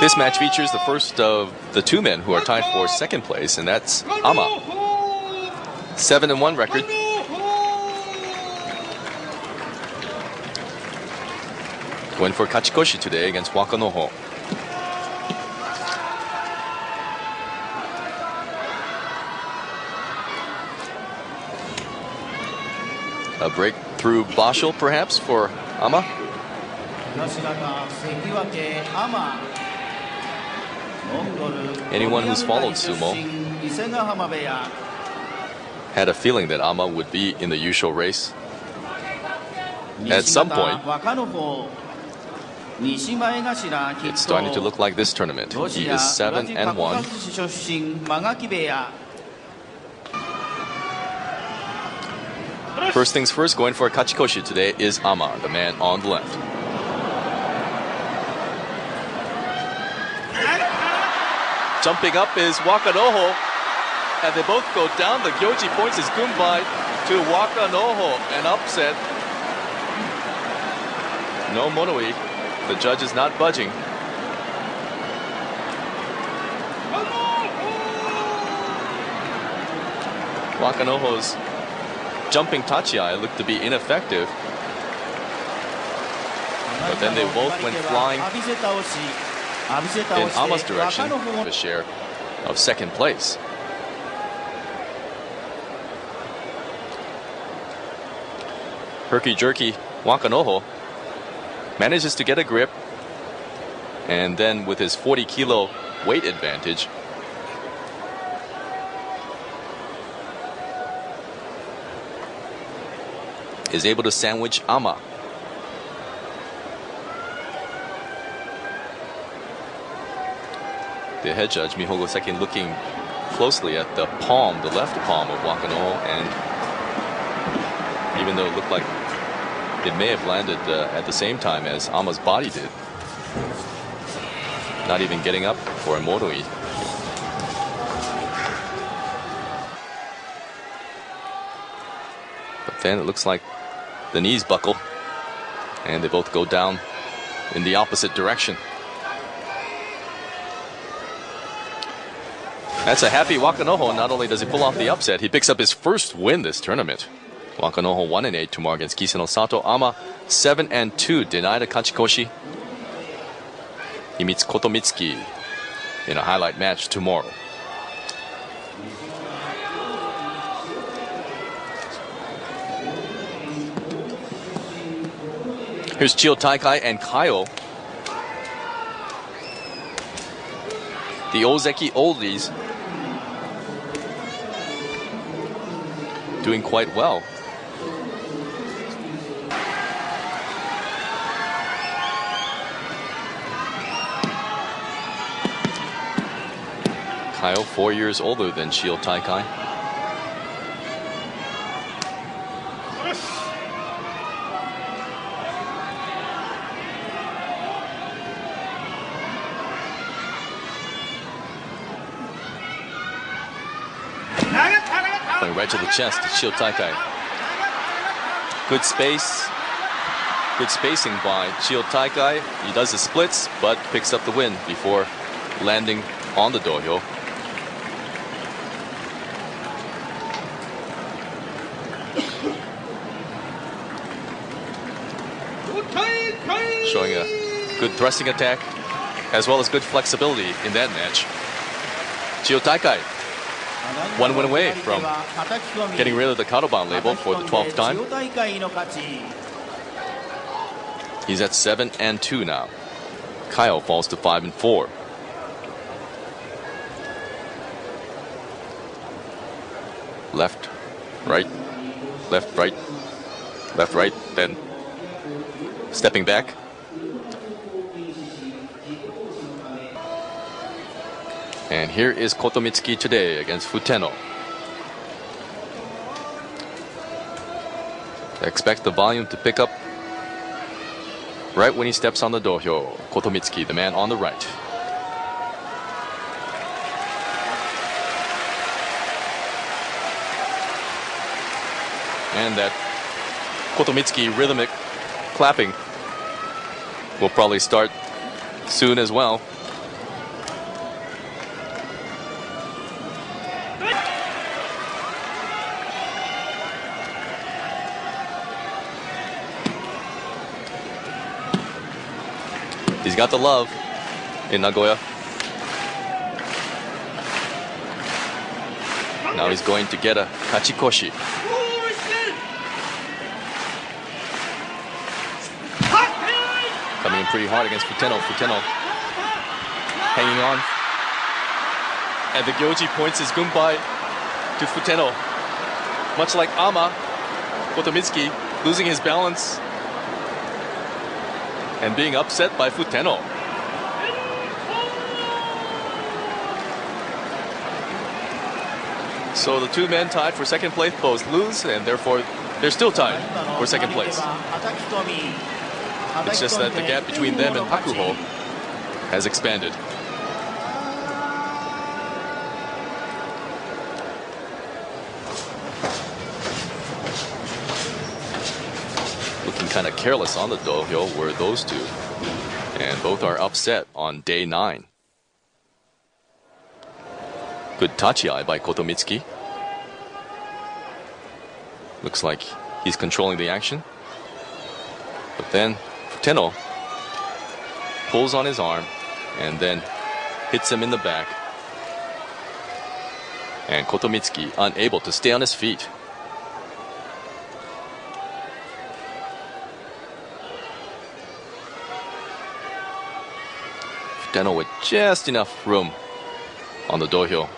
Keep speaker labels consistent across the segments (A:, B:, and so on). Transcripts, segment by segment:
A: This match features the first of the two men who are tied for second place, and that's Ama. 7-1 record. Going for Kachikoshi today against Wakanoho. A breakthrough Bashel, perhaps, for Ama. Anyone who's followed sumo had a feeling that Ama would be in the Yusho race at some point. It's starting to look like this tournament. He is 7-1. First things first, going for a Kachikoshi today is Ama, the man on the left. Jumping up is Wakanoho, and they both go down. The Gyoji points his gunbai to Wakanoho, an upset. No Monoi. The judge is not budging. Wakanoho's jumping tachiai looked to be ineffective, but then they both went flying in Ama's direction, with a share of second place. Herky-jerky Wakanoho manages to get a grip, and then with his 40-kilo weight advantage, is able to sandwich Ama. The head judge, Mihogo Seki, looking closely at the palm, the left palm of Wakanoho, and even though it looked like it may have landed at the same time as Ama's body did, not even getting up for a Moroi. But then it looks like the knees buckle, and they both go down in the opposite direction. That's a happy Wakanoho. Not only does he pull off the upset, he picks up his first win this tournament. Wakanoho 1-8 tomorrow against Kiseno Sato. Ama 7-2, denied a Kachikoshi. He meets Kotomitsuki in a highlight match tomorrow. Here's Chio Taikai and Kaio. The Ozeki oldies doing quite well. Kaio, 4 years older than Chio Taikai. Going right to the chest to Chio Taikai. Good space. Good spacing by Chio Taikai. He does the splits, but picks up the win before landing on the dohyo. Showing a good thrusting attack as well as good flexibility in that match. Chio Taikai, one win away from getting rid of the Kadoban label for the 12th time. He's at 7-2 now. Kaio falls to 5-4. Left, right, left, right, left, right, then stepping back. And here is Kotomitsuki today against Futeno. Expect the volume to pick up right when he steps on the dohyo. Kotomitsuki, the man on the right. And that Kotomitsuki rhythmic clapping will probably start soon as well. He's got the love in Nagoya. Now he's going to get a kachikoshi. Coming in pretty hard against Futeno. Futeno hanging on. And the Gyoji points his gunpai to Futeno. Much like Ama, Kotomitsuki losing his balance and being upset by Futeno. So the two men tied for second place both lose, and therefore they're still tied for second place. It's just that the gap between them and Hakuho has expanded. Looking kind of careless on the dohyo were those two. And both are upset on day 9. Good tachi-ai by Kotomitsuki. Looks like he's controlling the action. But then Futeno pulls on his arm and then hits him in the back. And Kotomitsuki unable to stay on his feet. Futeno with just enough room on the dohyo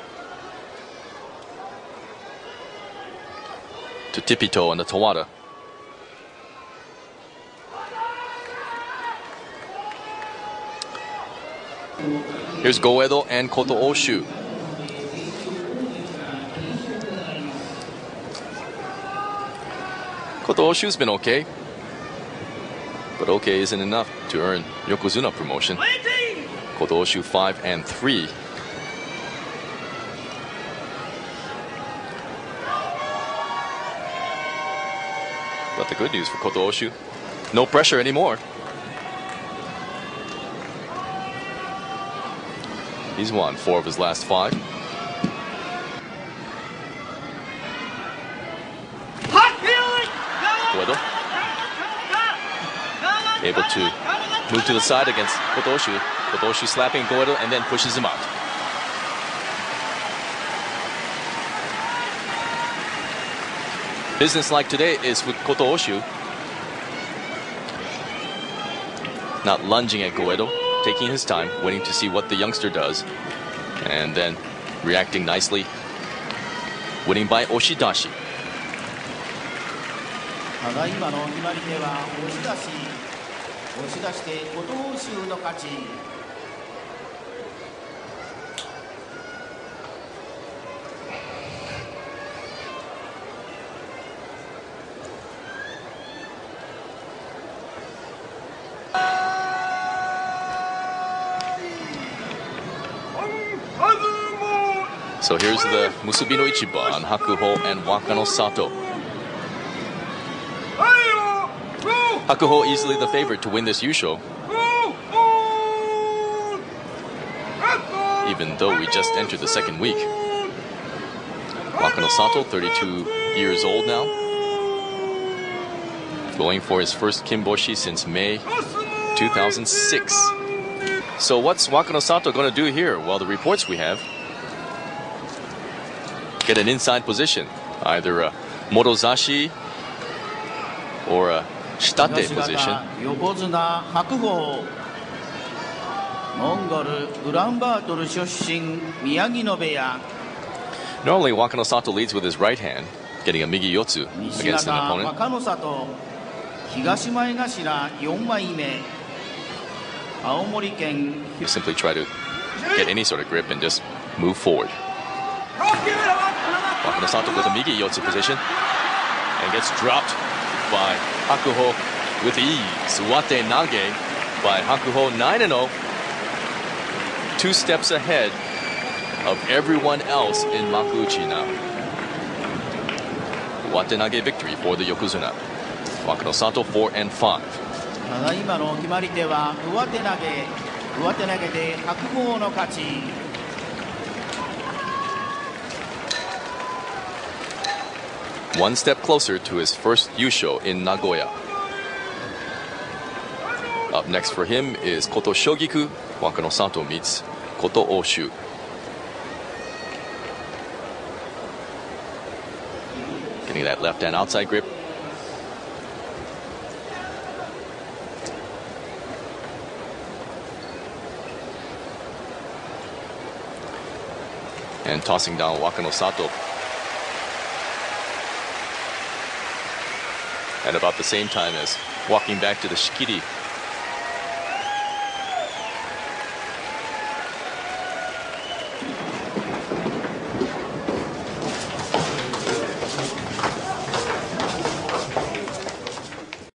A: to tippy-toe on the tawada. Here's Goedo and Koto Oshu. Koto Oshu's been okay, but okay isn't enough to earn Yokozuna promotion. Koto Oshu 5-3. But the good news for Koto Oshu, no pressure anymore. He's won 4 of his last 5. Goedo able to move to the side against Koto Oshu. Koto Oshu slapping Goedo and then pushes him out. Business like today is with Koto Oshu. Not lunging at Goedo, taking his time, waiting to see what the youngster does, and then reacting nicely, winning by Oshidashi. So here's the Musubi no Ichiba on Hakuho and Wakano Sato. Hakuho easily the favorite to win this Yusho, even though we just entered the second week. Wakano Sato, 32 years old now, going for his first Kimboshi since May 2006. So what's Wakano Sato going to do here? Well, the reports we have, get an inside position, either a Morozashi or a Shitate position. Normally Wakano Sato leads with his right hand, getting a Migi Yotsu against an opponent. You simply try to get any sort of grip and just move forward. Wakano Sato with a Migi Yotsu position and gets dropped by Hakuho with ease. Wate Nage by Hakuho, 9-0. 2 steps ahead of everyone else in Makuuchi now. Wate Nage victory for the Yokozuna. Wakano Sato 4-5. One step closer to his first Yusho in Nagoya. A Up next for him is Koto Shogiku. Wakano Sato meets Koto Oshu. Getting that left hand outside grip. And tossing down Wakano Sato. At about the same time as walking back to the shikiri